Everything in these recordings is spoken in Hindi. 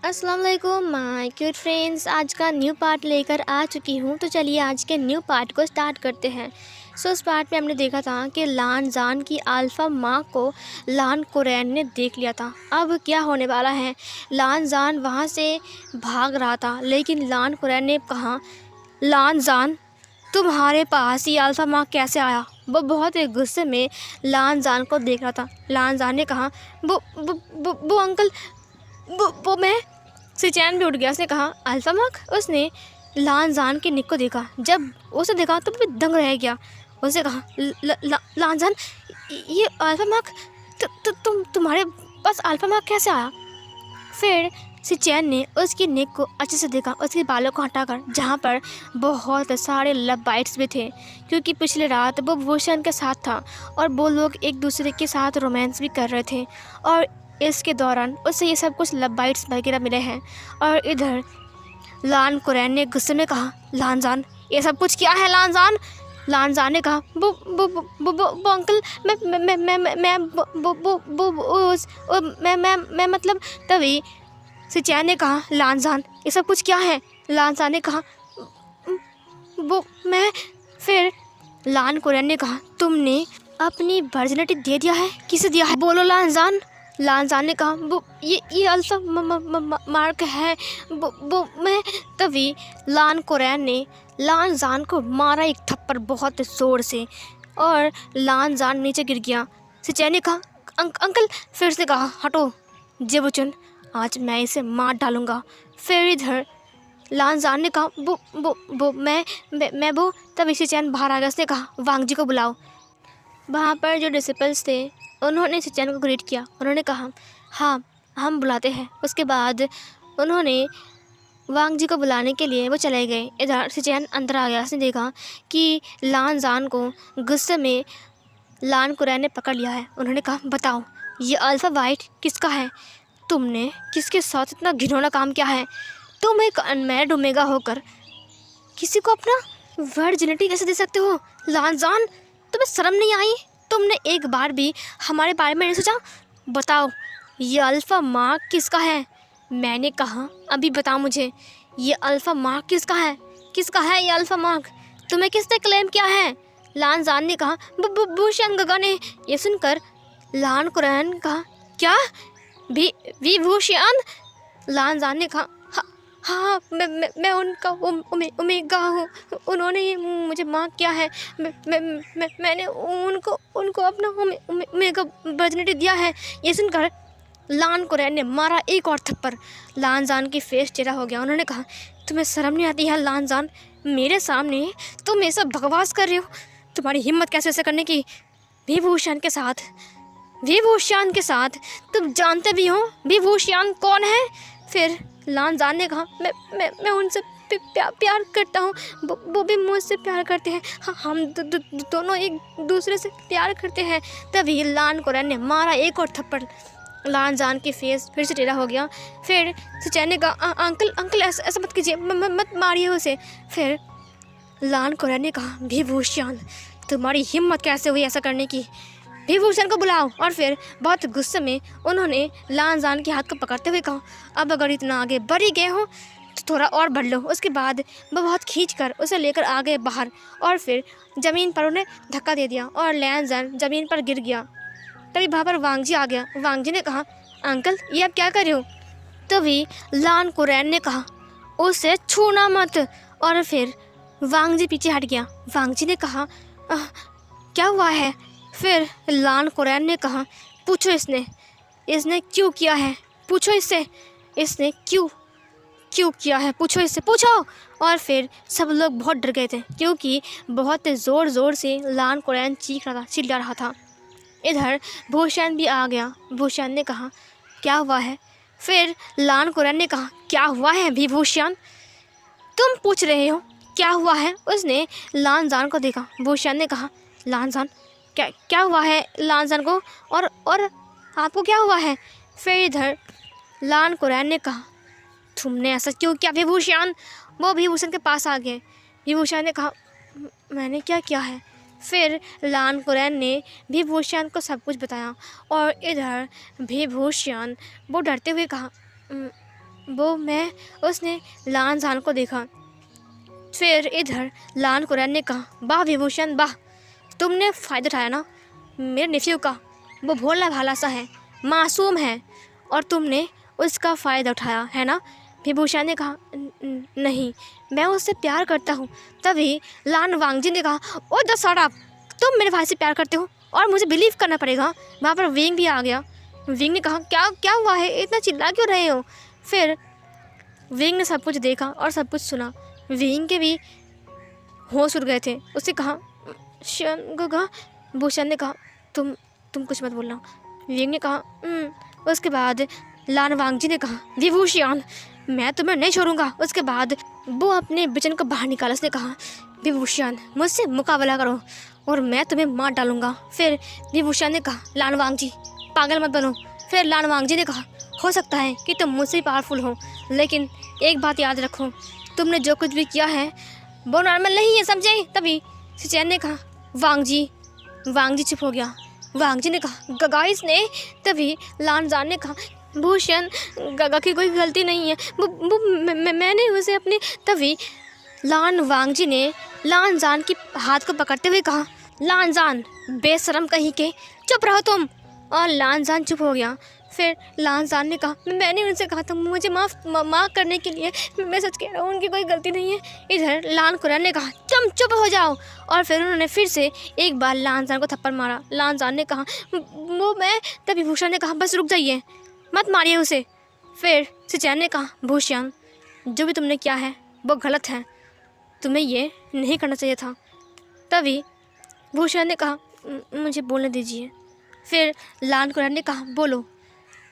अस्सलाम वालेकुम माय क्यूट फ्रेंड्स। आज का न्यू पार्ट लेकर आ चुकी हूँ। तो चलिए आज के न्यू पार्ट को स्टार्ट करते हैं। उस पार्ट में हमने देखा था कि लान जान की अल्फ़ा माँ को लान कुरैन ने देख लिया था। अब क्या होने वाला है। लान जान वहाँ से भाग रहा था, लेकिन लान कुरैन ने कहा, लान जान तुम्हारे पास ये अल्फ़ा माँ कैसे आया। वो बहुत ही गुस्से में लान जान को देख रहा था। लान जान ने कहा, वो अंकल, वो मैं। सिचैन भी उठ गया। उसने कहा, अल्फ़ा मार्क। उसने लान जान के निक को देखा। जब उसे देखा तो वो दंग रह गया। उसने कहा, लान जान, ये अल्फ़ा मार्क, तुम्हारे पास अल्फ़ा मार्क कैसे आया। फिर सिचैन ने उसकी निक को अच्छे से देखा, उसके बालों को हटाकर, जहाँ पर बहुत सारे लव बाइट्स भी थे, क्योंकि पिछले रात वो भूषण के साथ था और वो लोग एक दूसरे के साथ रोमांस भी कर रहे थे और इसके दौरान उसे ये सब कुछ लव बाइट्स वगैरह मिले हैं। और इधर लान कुरैन ने गुस्से में कहा, लान जान, ये सब कुछ क्या है लान जान। लान जान ने कहा, वो अंकल, मैं मतलब। तभी सिचैन ने कहा, लान जान, ये सब कुछ क्या है। लान जान ने कहा, वो मैं। फिर लान कुरैन ने कहा, तुमने अपनी वर्जिनिटी दे दिया है। किसे दिया है, बोलो लान जान। लान जान ने कहा, वो ये अल्फ़ा मार्क है, वो मैं। तभी लान कुरैन ने लान जान को मारा एक थप्पड़ बहुत ज़ोर से और लान जान नीचे गिर गया। सिचैन ने कहा, अंकल। फिर उसने कहा, हटो जेबुचुन, आज मैं इसे मार डालूंगा। फिर इधर लान जान ने कहा, वो मैं वो। तभी सिचैन बाहर आ गया। उसने कहा, वांग जी को बुलाओ। वहाँ पर जो डिसिपल्स थे उन्होंने सिचैन को ग्रीट किया। उन्होंने कहा, हाँ हम बुलाते हैं। उसके बाद उन्होंने वांग जी को बुलाने के लिए वो चले गए। इधर सिचैन अंदर आ गया। उसने देखा कि लान जान को गुस्से में लान कुरैन ने पकड़ लिया है। उन्होंने कहा, बताओ ये अल्फ़ा वाइट किसका है। तुमने किसके साथ इतना घिनौना काम किया है। तुम एक अनमैरिड ओमेगा होकर किसी को अपना वर्जिनिटी कैसे दे सकते हो। लान जान, तुम्हें शर्म नहीं आई। तुमने एक बार भी हमारे बारे में नहीं सोचा। बताओ ये अल्फ़ा मार्क किसका है। मैंने कहा, अभी बताओ मुझे ये अल्फ़ा मार्क किसका है। किसका है ये अल्फ़ा मार्क, तुम्हें किसने क्लेम किया है। लान जान ने कहा, भूषण गगा ने। ये सुनकर लान कुरैन कहा, क्या विभूषण। लान जान ने कहा, हाँ मैं उनका ओमेगा हूँ। उन्होंने ही मुझे मार्क किया है। मैंने उनको अपना ओमेगा वर्जिनिटी दिया है। ये सुनकर लान कुरैन ने मारा एक और थप्पड़। लान जान की फेस टेढ़ा हो गया। उन्होंने कहा, तुम्हें शर्म नहीं आती है लान जान, मेरे सामने तुम ये सब बकवास कर रहे हो। तुम्हारी हिम्मत कैसे ऐसे करने की। विभूषण के साथ तुम जानते भी हो विभूषण कौन है। फिर लान जान ने कहा, मैं उनसे प्यार करता हूँ, वो भी मुझसे प्यार करते हैं। हाँ, हम दोनों एक दूसरे से प्यार करते हैं। तभी लान कुरैन ने मारा एक और थप्पड़। लान जान की फेस फिर से टेढ़ा हो गया। फिर सिचैन ने कहा, अंकल ऐसा मत कीजिए, मत मारिए उसे। फिर लान कुरैन ने कहा, विभूषण, तुम्हारी हिम्मत कैसे हुई ऐसा करने की। विभूषण को बुलाओ। और फिर बहुत गुस्से में उन्होंने लान जान के हाथ को पकड़ते हुए कहा, अब अगर इतना आगे बढ़ ही गए हो तो थोड़ा और बढ़ लो। उसके बाद वो बहुत खींचकर उसे लेकर आ गए बाहर और फिर ज़मीन पर उन्हें धक्का दे दिया और लान जान ज़मीन पर गिर गया। तभी वहाँ पर वांग जी आ गया। वांग जी ने कहा, अंकल ये आप क्या कर रहे हो। तभी लान कुरैन ने कहा, उसे छूना मत। और फिर वांग जी पीछे हट गया। वांग जी ने कहा, क्या हुआ है। फिर लान कुरैन ने कहा, पूछो इसने क्यों किया है। पूछो इसने क्यों किया है, पूछो इससे, पूछो। और फिर सब लोग बहुत डर गए थे, क्योंकि बहुत ज़ोर से लान कुरैन चिल्ला रहा था। इधर भूषण भी आ गया। भूषण ने कहा, क्या हुआ है। फिर लान कुरैन ने कहा, क्या हुआ है विभूषण, तुम पूछ रहे हो क्या हुआ है। उसने लान जान को देखा। भूषण ने कहा, लान जान, क्या हुआ है लान जान को, और आपको क्या हुआ है। फिर इधर लान कुरैन ने कहा, तुमने ऐसा क्यों किया विभूषण। वो विभूषण के पास आ गए। विभूषण ने कहा, मैंने क्या किया है। फिर लान कुरैन ने विभूषण को सब कुछ बताया और इधर विभूषण वो डरते हुए कहा, वो मैं उसने लान जान को देखा। फिर इधर लान कुरैन ने कहा, वाह विभूषण वाह, तुमने फ़ायदा उठाया ना मेरे नेफ्यू का। वो भोला भाला सा है, मासूम है, और तुमने उसका फ़ायदा उठाया है ना। विभूषण ने कहा, नहीं, मैं उससे प्यार करता हूँ। तभी लान वांगजी ने कहा, ओ द शट अप, तुम मेरे भाई से प्यार करते हो और मुझे बिलीव करना पड़ेगा। वहाँ पर विंग भी आ गया। विंग ने कहा, क्या क्या हुआ है, इतना चिल्ला क्यों रहे हो। फिर विंग ने सब कुछ देखा और सब कुछ सुना। विंग के भी होश उड़ गए थे। उसने कहा, भूषण ने कहा, तुम कुछ मत बोलना। विंग ने कहा उसके बाद लान वांगजी ने कहा, विभूषण मैं तुम्हें नहीं छोड़ूंगा। उसके बाद वो अपने वचन को बाहर निकाला। उसने कहा, विभूषण मुझसे मुकाबला करो और मैं तुम्हें मार डालूंगा। फिर विभूषण ने कहा, लान वांगजी पागल मत बनो। फिर लान वांगजी ने कहा, हो सकता है कि तुम मुझसे पावरफुल हो, लेकिन एक बात याद रखो, तुमने जो कुछ भी किया है वो नॉर्मल नहीं है, समझे। तभी सिचैन ने कहा, वांगजी चुप हो गया। वांगजी ने कहा, गाइस ने। तभी लान जान ने कहा, भूषण गगा की कोई गलती नहीं है, मैंने उसे अपनी। तभी लान वांगजी ने लान जान की हाथ को पकड़ते हुए कहा, लान जान बेशरम कहीं के, चुप रहो तुम। और लान जान चुप हो गया। फिर लान जान ने कहा, मैंने उनसे कहा था मुझे माफ़ करने के लिए, मैं सच कह रहा हूँ, उनकी कोई गलती नहीं है। इधर लान कुरैन ने कहा, तुम चुप हो जाओ। और फिर उन्होंने फिर से एक बार लान जान को थप्पड़ मारा। लान जान ने कहा, वो मैं। तभी भूषण ने कहा, बस रुक जाइए, मत मारिए उसे। फिर सिचैन ने कहा, भूषण जो भी तुमने किया है वो गलत है, तुम्हें ये नहीं करना चाहिए था। तभी भूषण ने कहा, मुझे बोलने दीजिए। फिर लान कुरैन ने कहा, बोलो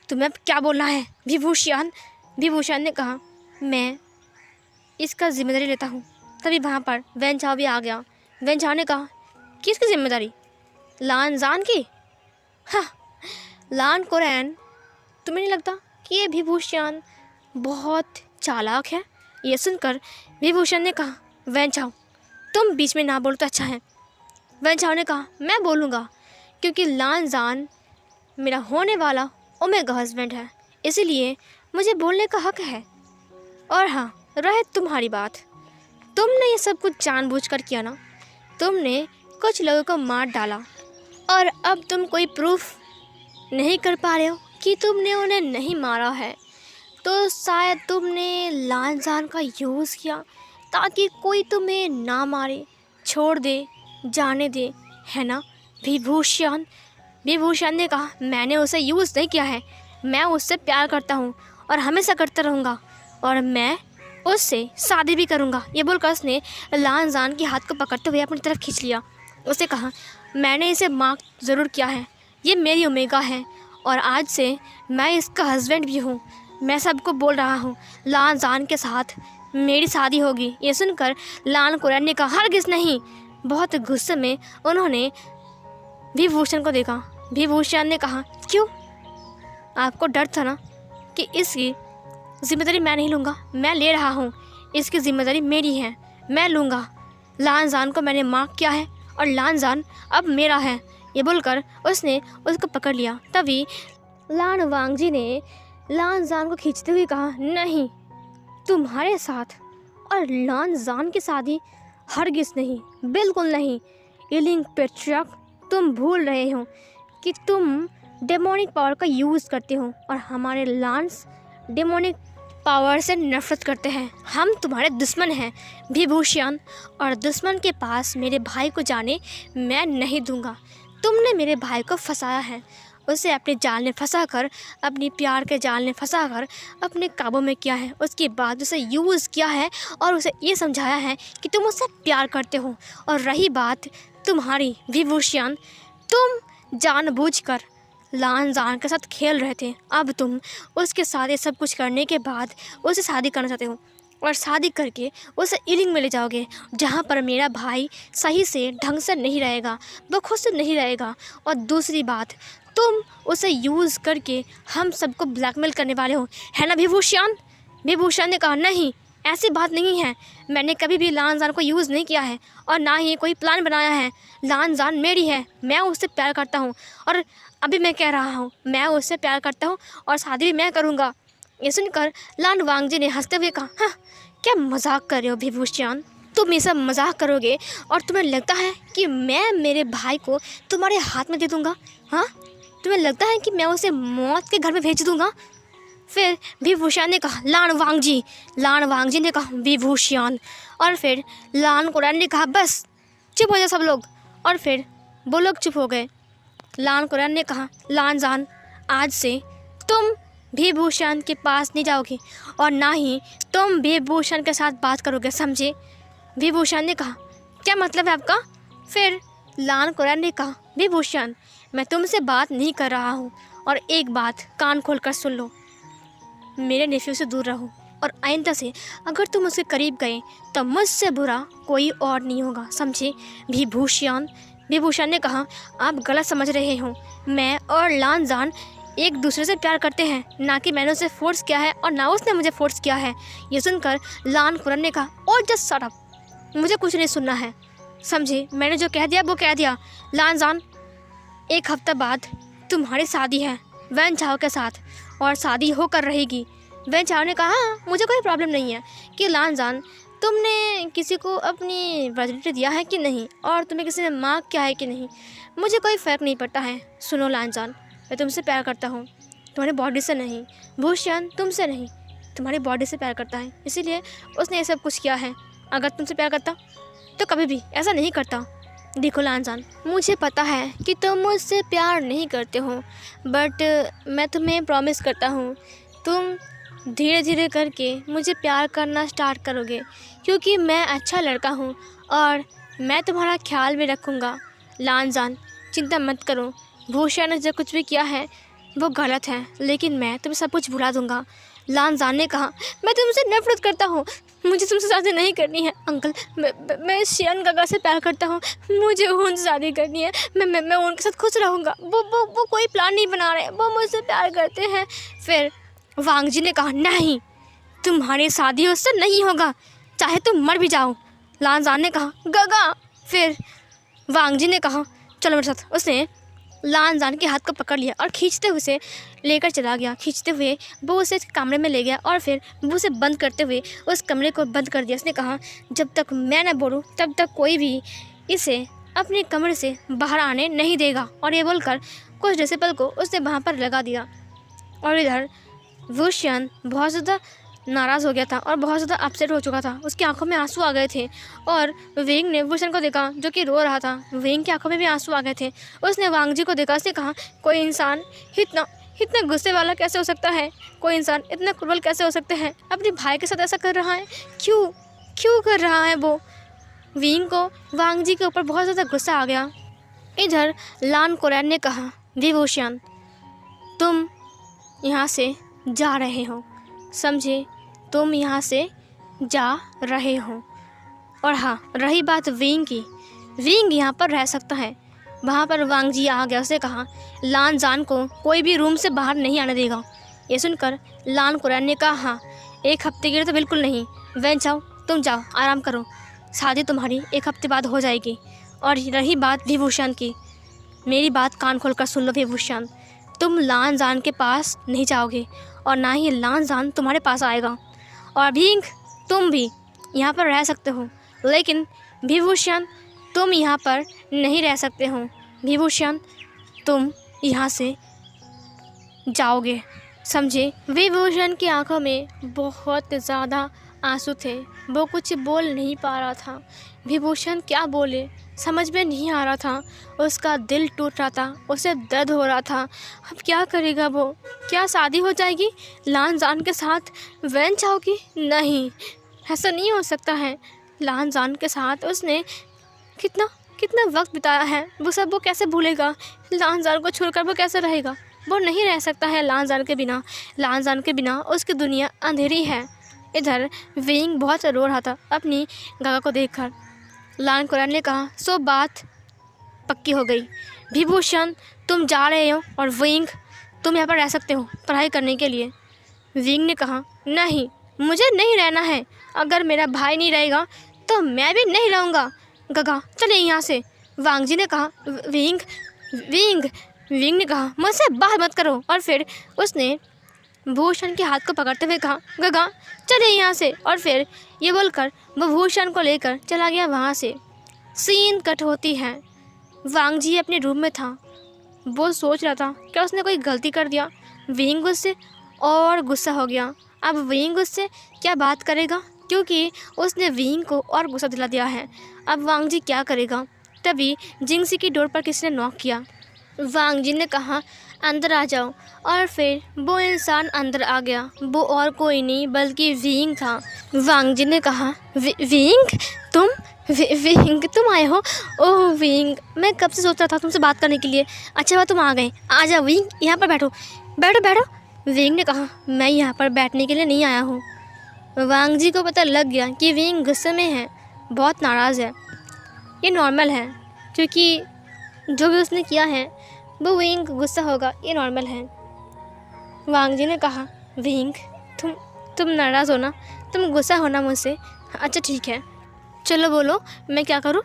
तुम्हें क्या बोलना है विभूषण ने कहा, मैं इसका जिम्मेदारी लेता हूँ। तभी वहाँ पर वैन चाओ भी आ गया। वैन चाओ ने कहा, किसकी जिम्मेदारी, लान जान की। हाँ, लान कुरैन तुम्हें नहीं लगता कि ये विभूषण बहुत चालाक है। ये सुनकर विभूषण ने कहा, वैन चाओ तुम बीच में ना बोलो तो अच्छा है। वैन चाओ ने कहा, मैं बोलूँगा, क्योंकि लान जान मेरा होने वाला ओमेगा हस्बैंड है, इसीलिए मुझे बोलने का हक है। और हाँ, रहे तुम्हारी बात, तुमने ये सब कुछ जानबूझकर किया ना, तुमने कुछ लोगों को मार डाला और अब तुम कोई प्रूफ नहीं कर पा रहे हो कि तुमने उन्हें नहीं मारा है, तो शायद तुमने लान जान का यूज़ किया ताकि कोई तुम्हें ना मारे, छोड़ दे, जाने दे, है ना। विभूषण ने कहा, मैंने उसे यूज़ नहीं किया है, मैं उससे प्यार करता हूँ और हमेशा करता रहूँगा, और मैं उससे शादी भी करूँगा। ये बोलकर उसने लान जान के हाथ को पकड़ते हुए अपनी तरफ खींच लिया। उसे कहा, मैंने इसे मार्क ज़रूर किया है, ये मेरी ओमेगा है और आज से मैं इसका हस्बैंड भी हूँ। मैं सबको बोल रहा हूँ, लान जान के साथ मेरी शादी होगी। ये सुनकर लान कुरैन ने कहा, हरगिज़ नहीं। बहुत गुस्से में उन्होंने विभूषण को देखा। विभूषण ने कहा, क्यों, आपको डर था ना कि इसकी जिम्मेदारी मैं नहीं लूँगा, मैं ले रहा हूँ, इसकी जिम्मेदारी मेरी है, मैं लूँगा। लान जान को मैंने मार्क किया है और लान जान अब मेरा है। ये बोलकर उसने उसको पकड़ लिया। तभी लान वांगजी ने लान जान को खींचते हुए कहा, नहीं, तुम्हारे साथ और लान जान की शादी हरगिज़ नहीं, बिल्कुल नहीं। इलिंग पेट्रियार्क, तुम भूल रहे हो कि तुम डेमोनिक पावर का यूज़ करते हो और हमारे लांस डेमोनिक पावर से नफरत करते हैं। हम तुम्हारे दुश्मन हैं विभूषण, और दुश्मन के पास मेरे भाई को जाने मैं नहीं दूंगा। तुमने मेरे भाई को फंसाया है, उसे अपने जाल में फंसाकर, अपनी प्यार के जाल में फंसाकर अपने काबू में किया है। उसके बाद उसे यूज़ किया है और उसे ये समझाया है कि तुम उससे प्यार करते हो। और रही बात तुम्हारी विभूषण, तुम जानबूझकर लान जान के साथ खेल रहे थे, अब तुम उसके साथ ये सब कुछ करने के बाद उसे शादी करना चाहते हो और शादी करके उसे इलिंग में ले जाओगे, जहाँ पर मेरा भाई सही से ढंग से नहीं रहेगा, वो खुद से नहीं रहेगा। और दूसरी बात, तुम उसे यूज़ करके हम सबको ब्लैकमेल करने वाले हो, है ना विभूषण। विभूषण ने कहा, नहीं, ऐसी बात नहीं है, मैंने कभी भी लान जान को यूज़ नहीं किया है और ना ही कोई प्लान बनाया है। लान जान मेरी है, मैं उससे प्यार करता हूँ और अभी मैं कह रहा हूँ, मैं उससे प्यार करता हूँ और शादी भी मैं करूँगा। ये सुनकर लान वांगजी ने हंसते हुए कहा, हाँ क्या मजाक कर रहे हो विभूषण, तुम ये सब मजाक करोगे और तुम्हें लगता है कि मैं मेरे भाई को तुम्हारे हाथ में दे दूँगा? हाँ, तुम्हें लगता है कि मैं उसे मौत के घर में भेज दूँगा? फिर विभूषण ने कहा, लान वांगजी ने कहा विभूषण, और फिर लान कुरैन ने कहा, बस चुप हो जाओ सब लोग, और फिर वो लोग चुप हो गए। लान कुरैन ने कहा, लान जान, आज से तुम विभूषण के पास नहीं जाओगे और ना ही तुम विभूषण के साथ बात करोगे, समझे? विभूषण ने कहा, क्या मतलब है आपका? फिर लान कुरैन ने कहा, विभूषण मैं तुमसे बात नहीं कर रहा हूँ, और एक बात कान खोल कर सुन लो, मेरे नेफ्यू से दूर रहो और आइंदा से अगर तुम उसके करीब गए तो मुझसे बुरा कोई और नहीं होगा, समझे? विभूषण ने कहा, आप गलत समझ रहे हो, मैं और लान जान एक दूसरे से प्यार करते हैं, ना कि मैंने उसे फोर्स किया है और ना उसने मुझे फोर्स किया है। ये सुनकर लान कुरैन ने कहा, ओ जस्ट शट अप, मुझे कुछ नहीं सुनना है, समझे? मैंने जो कह दिया वो कह दिया। लान जान, एक हफ्ता बाद तुम्हारी शादी है वैन चाओ के साथ, और शादी होकर रहेगी। वैन चाओ ने कहा, हाँ मुझे कोई प्रॉब्लम नहीं है कि लान जान तुमने किसी को अपनी वर्जिनिटी दिया है कि नहीं, और तुम्हें किसी ने मार्क किया है कि नहीं, मुझे कोई फ़र्क नहीं पड़ता है। सुनो लान जान, मैं तुमसे प्यार करता हूँ, तुम्हारी बॉडी से नहीं। भूषण तुमसे नहीं, तुम्हारी बॉडी से प्यार करता है, इसीलिए उसने ये सब कुछ किया है। अगर तुमसे प्यार करता तो कभी भी ऐसा नहीं करता। देखो लान जान, मुझे पता है कि तुम मुझसे प्यार नहीं करते हो, बट मैं तुम्हें प्रॉमिस करता हूँ तुम धीरे धीरे करके मुझे प्यार करना स्टार्ट करोगे, क्योंकि मैं अच्छा लड़का हूँ और मैं तुम्हारा ख्याल भी रखूँगा। लान जान चिंता मत करो, भूषण ने जो कुछ भी किया है वो गलत है, लेकिन मैं तुम्हें सब कुछ भुला दूँगा। लान जान ने कहा, मैं तुमसे नफरत करता हूँ, मुझे तुमसे शादी नहीं करनी है अंकल, मैं शियान गगा से प्यार करता हूँ, मुझे उनसे शादी करनी है, मैं उनके साथ खुश रहूँगा। वो कोई प्लान नहीं बना रहे, वो मुझसे प्यार करते हैं। फिर वांगजी ने कहा, नहीं, तुम्हारी शादी उससे नहीं होगा, चाहे तुम मर भी जाओ। लान जान ने कहा, गगा। फिर वांगजी ने कहा, चलो मेरे साथ। उसने लान जान के हाथ को पकड़ लिया और खींचते हुए उसे लेकर चला गया। खींचते हुए वो उसे कमरे में ले गया और फिर वो उसे बंद करते हुए उस कमरे को बंद कर दिया। उसने कहा, जब तक मैं न बोलूं तब तक कोई भी इसे अपने कमरे से बाहर आने नहीं देगा। और ये बोलकर कुछ डिसिपल को उसने वहाँ पर लगा दिया। और इधर भूषण बहुत ज़्यादा नाराज़ हो गया था और बहुत ज़्यादा अपसेट हो चुका था। उसकी आंखों में आंसू आ गए थे और वेंग ने भूषण को देखा जो कि रो रहा था। वेंग की आंखों में भी आंसू आ गए थे। उसने वांगजी को देखा। उसने कहा, कोई इंसान इतना गुस्से वाला कैसे हो सकता है? कोई इंसान इतना क्रूरल कैसे हो सकते हैं? अपने भाई के साथ ऐसा कर रहा है, क्यों कर रहा है वो? वेंग को वांगजी के ऊपर बहुत ज़्यादा गुस्सा आ गया। इधर लान कुरैन ने कहा, विभूषण तुम यहाँ से जा रहे हो, समझे? तुम यहाँ से जा रहे हो। और हाँ, रही बात वेंग की, वेंग यहाँ पर रह सकता है। वहाँ पर वांगजी आ गया। उसने कहा, लान जान को कोई भी रूम से बाहर नहीं आने देगा। ये सुनकर लान कुरैन ने कहा, हाँ, एक हफ्ते के लिए तो बिल्कुल नहीं। वैन जाओ, तुम जाओ, आराम करो, शादी तुम्हारी एक हफ्ते बाद हो जाएगी। और रही बात विभूषण की, मेरी बात कान खोल कर सुन लो विभूषण, तुम लान जान के पास नहीं जाओगे और ना ही लान जान तुम्हारे पास आएगा। और भींग, तुम भी यहाँ पर रह सकते हो, लेकिन विभूषण तुम यहाँ पर नहीं रह सकते हो। विभूषण तुम यहाँ से जाओगे, समझे? विभूषण की आंखों में बहुत ज़्यादा आंसू थे। वो कुछ बोल नहीं पा रहा था। विभूषण क्या बोले समझ में नहीं आ रहा था। उसका दिल टूट रहा था, उसे दर्द हो रहा था। अब क्या करेगा वो? क्या शादी हो जाएगी लान जान के साथ? वैन चाओ की? नहीं, ऐसा नहीं हो सकता है। लान जान के साथ उसने कितना वक्त बिताया है, वो सब वो कैसे भूलेगा? लान जान को छोड़कर वो कैसे रहेगा? वो नहीं रह सकता है लान जान के बिना। लान जान के बिना उसकी दुनिया अंधेरी है। इधर वेंग बहुत रो रहा था अपनी गागा को देखकर। लान कुरैन ने कहा, सो बात पक्की हो गई। विभूषण तुम जा रहे हो और वेंग तुम यहाँ पर रह सकते हो पढ़ाई करने के लिए। वेंग ने कहा, नहीं, मुझे नहीं रहना है। अगर मेरा भाई नहीं रहेगा तो मैं भी नहीं रहूँगा। गगा चले यहाँ से। वांगजी ने कहा, वेंग ने कहा, मुझसे बात मत करो। और फिर उसने भूषण के हाथ को पकड़ते हुए कहा, गगा चले यहाँ से। और फिर ये बोलकर वो भूषण को लेकर चला गया वहाँ से। सीन कट होती है। वांग जी अपने रूम में था। वो सोच रहा था क्या उसने कोई गलती कर दिया। विंग उससे और गुस्सा हो गया। अब विंग उससे क्या बात करेगा, क्योंकि उसने विंग को और गुस्सा दिला दिया है। अब वांग जी क्या करेगा। तभी जिंगसी की डोर पर किसी ने नॉक किया। वांग जी ने कहा, अंदर आ जाओ। और फिर वो इंसान अंदर आ गया। वो और कोई नहीं बल्कि विंग था। वांग जी ने कहा, विंग तुम विंग तुम आए हो। ओह विंग, मैं कब से सोच रहा था तुमसे बात करने के लिए। अच्छा हुआ तुम आ गए। आ जाओ विंग, यहाँ पर बैठो बैठो बैठो। विंग ने कहा, मैं यहाँ पर बैठने के लिए नहीं आया हूँ। वांग जी को पता लग गया कि विंग गुस्से में है, बहुत नाराज़ है। ये नॉर्मल है, क्योंकि जो भी उसने किया है वो विंग गुस्सा होगा, ये नॉर्मल है। वांग जी ने कहा, विंग तुम नाराज़ हो ना, तुम गुस्सा हो ना मुझसे। अच्छा ठीक है, चलो बोलो मैं क्या करूँ।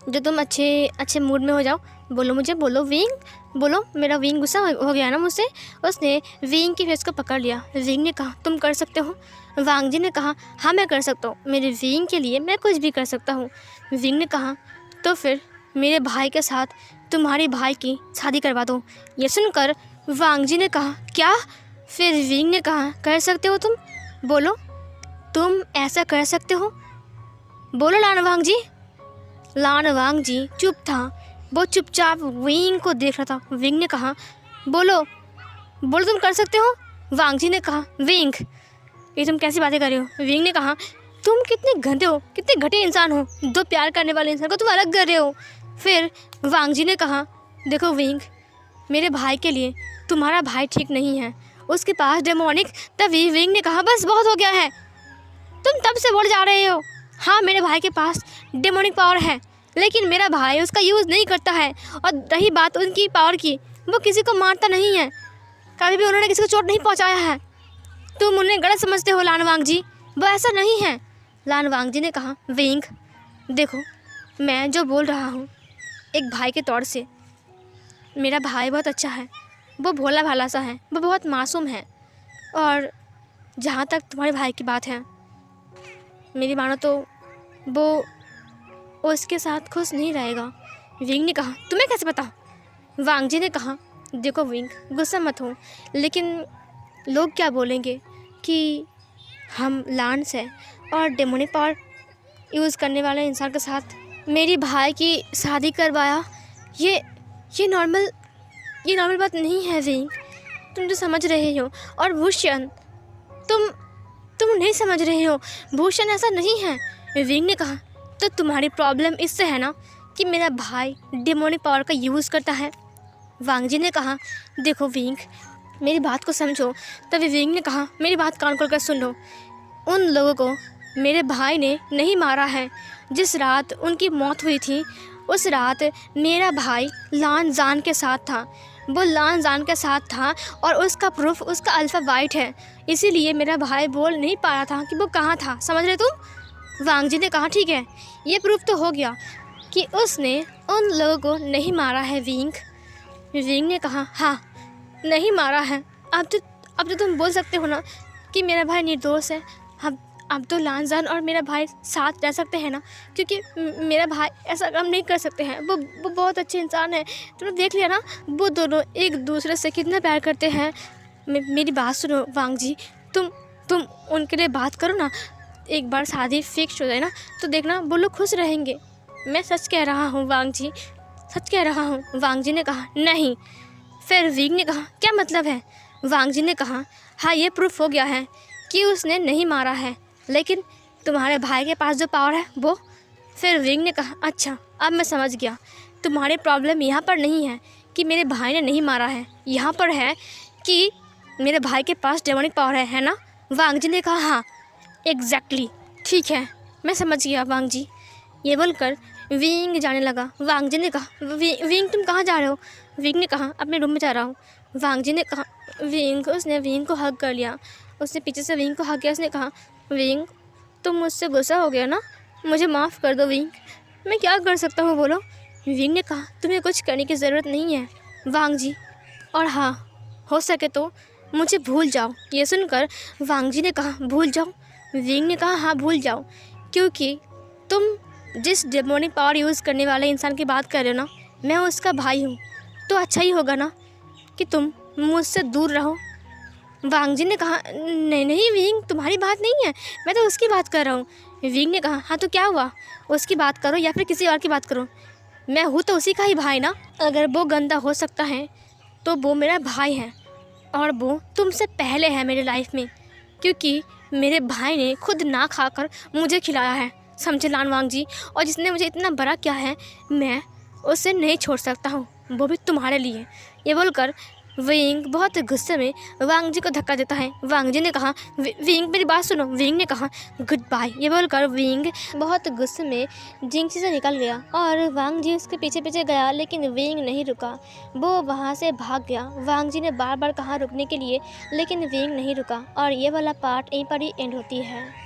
जो तुम अच्छे मूड में हो जाओ, बोलो मुझे, बोलो विंग, बोलो। मेरा विंग गुस्सा हो गया ना मुझसे। उसने विंग की फेस को पकड़ लिया। विंग ने कहा, तुम कर सकते हो। वांग जी ने कहा, हाँ मैं कर सकता हूँ, मेरे विंग के लिए मैं कुछ भी कर सकता हूँ। विंग ने कहा, तो फिर मेरे भाई के साथ तुम्हारे भाई की शादी करवा दो। ये सुनकर वांग जी ने कहा, क्या। फिर विंग ने कहा, कर सकते हो तुम, बोलो तुम ऐसा कर सकते हो, बोलो लानवांग जी। लानवांग जी चुप था। वो चुपचाप विंग को देख रहा था। विंग ने कहा, बोलो बोलो तुम कर सकते हो। वांग जी ने कहा, विंग ये तुम कैसी बातें कर रहे हो। विंग ने कहा, तुम कितने गंदे हो, कितने घटिया इंसान हो, दो प्यार करने वाले इंसान को तुम अलग कर रहे हो। फिर वांग जी ने कहा, देखो विंग, मेरे भाई के लिए तुम्हारा भाई ठीक नहीं है, उसके पास डेमोनिक। तभी विंग ने कहा, बस बहुत हो गया है, तुम तब से बोल जा रहे हो। हाँ मेरे भाई के पास डेमोनिक पावर है, लेकिन मेरा भाई उसका यूज़ नहीं करता है। और रही बात उनकी पावर की, वो किसी को मारता नहीं है, कभी भी उन्होंने किसी को चोट नहीं पहुंचाया है। तुम उन्हें गलत समझते हो लानवांग जी, वो ऐसा नहीं है। लानवांग जी ने कहा, विंग देखो, मैं जो बोल रहा हूँ एक भाई के तौर से, मेरा भाई बहुत अच्छा है, वो भोला भाला सा है, वो बहुत मासूम है। और जहाँ तक तुम्हारे भाई की बात है, मेरी मानो तो वो उसके साथ खुश नहीं रहेगा। विंग ने कहा, तुम्हें कैसे पता। वांग जी ने कहा, देखो विंग, गुस्सा मत हो, लेकिन लोग क्या बोलेंगे कि हम लांस है और डेमोनिक पावर यूज़ करने वाले इंसान के साथ मेरी भाई की शादी करवाया। ये नॉर्मल बात नहीं है विंग, तुम जो समझ रहे हो। और भूषण, तुम नहीं समझ रहे हो, भूषण ऐसा नहीं है। विंग ने कहा, तो तुम्हारी प्रॉब्लम इससे है ना कि मेरा भाई डेमोनिक पावर का यूज़ करता है। वांग जी ने कहा, देखो विंग, मेरी बात को समझो। तभी विंग ने कहा, मेरी बात कान खोल कर सुन लो। उन लोगों को मेरे भाई ने नहीं मारा है। जिस रात उनकी मौत हुई थी, उस रात मेरा भाई लान जान के साथ था। वो लान जान के साथ था और उसका प्रूफ उसका अल्फ़ा वाइट है। इसीलिए मेरा भाई बोल नहीं पा रहा था कि वो कहाँ था, समझ रहे तुम। वांग जी ने कहा, ठीक है, ये प्रूफ तो हो गया कि उसने उन लोगों को नहीं मारा है विंग। विंग ने कहा, हाँ नहीं मारा है। अब तो तुम बोल सकते हो ना कि मेरा भाई निर्दोष है। अब तो लानजान और मेरा भाई साथ रह सकते हैं ना, क्योंकि मेरा भाई ऐसा काम नहीं कर सकते हैं। वो बहुत अच्छे इंसान है। तुमने देख लिया ना, वो दोनों एक दूसरे से कितना प्यार करते हैं। मेरी बात सुनो वांग जी, तुम उनके लिए बात करो ना। एक बार शादी फिक्स हो जाए ना, तो देखना वो लोग खुश रहेंगे। मैं सच कह रहा हूँ वांग जी, सच कह रहा हूँ। वांग जी ने कहा, नहीं। फिर विंग ने कहा, क्या मतलब है। वांग जी ने कहा, हाँ ये प्रूफ हो गया है कि उसने नहीं मारा है, लेकिन तुम्हारे भाई के पास जो पावर है वो। फिर विंग ने कहा, अच्छा अब मैं समझ गया, तुम्हारी प्रॉब्लम यहाँ पर नहीं है कि मेरे भाई ने नहीं मारा है, यहाँ पर है कि मेरे भाई के पास डेमोनिक पावर है ना। वांग जी ने कहा, हाँ एग्जैक्टली, ठीक है मैं समझ गया वांग जी। ये बोलकर विंग जाने लगा। वांग जी ने कहा, विंग तुम कहाँ जा रहे हो। विंग ने कहा, अपने रूम में जा रहा हूँ। वांग जी ने कहा, उसने विंग को हग कर लिया। उसने पीछे से विंग को हग किया। उसने कहा, विंग तुम मुझसे गुस्सा हो गया ना, मुझे माफ़ कर दो विंग, मैं क्या कर सकता हूँ बोलो। विंग ने कहा, तुम्हें कुछ करने की ज़रूरत नहीं है वांग जी, और हाँ हो सके तो मुझे भूल जाओ। ये सुनकर वांग जी ने कहा, भूल जाओ? विंग ने कहा, हाँ भूल जाओ, क्योंकि तुम जिस डेमोनिक पावर यूज़ करने वाले इंसान की बात कर रहे हो ना, मैं उसका भाई हूँ, तो अच्छा ही होगा ना कि तुम मुझसे दूर रहो। वांग जी ने कहा, नहीं नहीं विंग, तुम्हारी बात नहीं है, मैं तो उसकी बात कर रहा हूँ। विंग ने कहा, हाँ तो क्या हुआ, उसकी बात करो या फिर किसी और की बात करो, मैं हूँ तो उसी का ही भाई ना। अगर वो गंदा हो सकता है तो वो मेरा भाई है, और वो तुमसे पहले है मेरी लाइफ में, क्योंकि मेरे भाई ने खुद ना खाकर मुझे खिलाया है, समझे लान वांग जी। और जिसने मुझे इतना बड़ा किया है, मैं उसे नहीं छोड़ सकता हूँ, वो भी तुम्हारे लिए। ये बोलकर विंग बहुत गुस्से में वांग जी को धक्का देता है। वांग जी ने कहा, विंग मेरी बात सुनो। विंग ने कहा, गुड बाय। ये बोलकर विंग बहुत गुस्से में जिंगसी से निकल गया और वांग जी उसके पीछे पीछे गया, लेकिन विंग नहीं रुका, वो वहाँ से भाग गया। वांग जी ने बार बार कहा रुकने के लिए, लेकिन विंग नहीं रुका, और ये वाला पार्ट यहीं पर ही एंड होती है।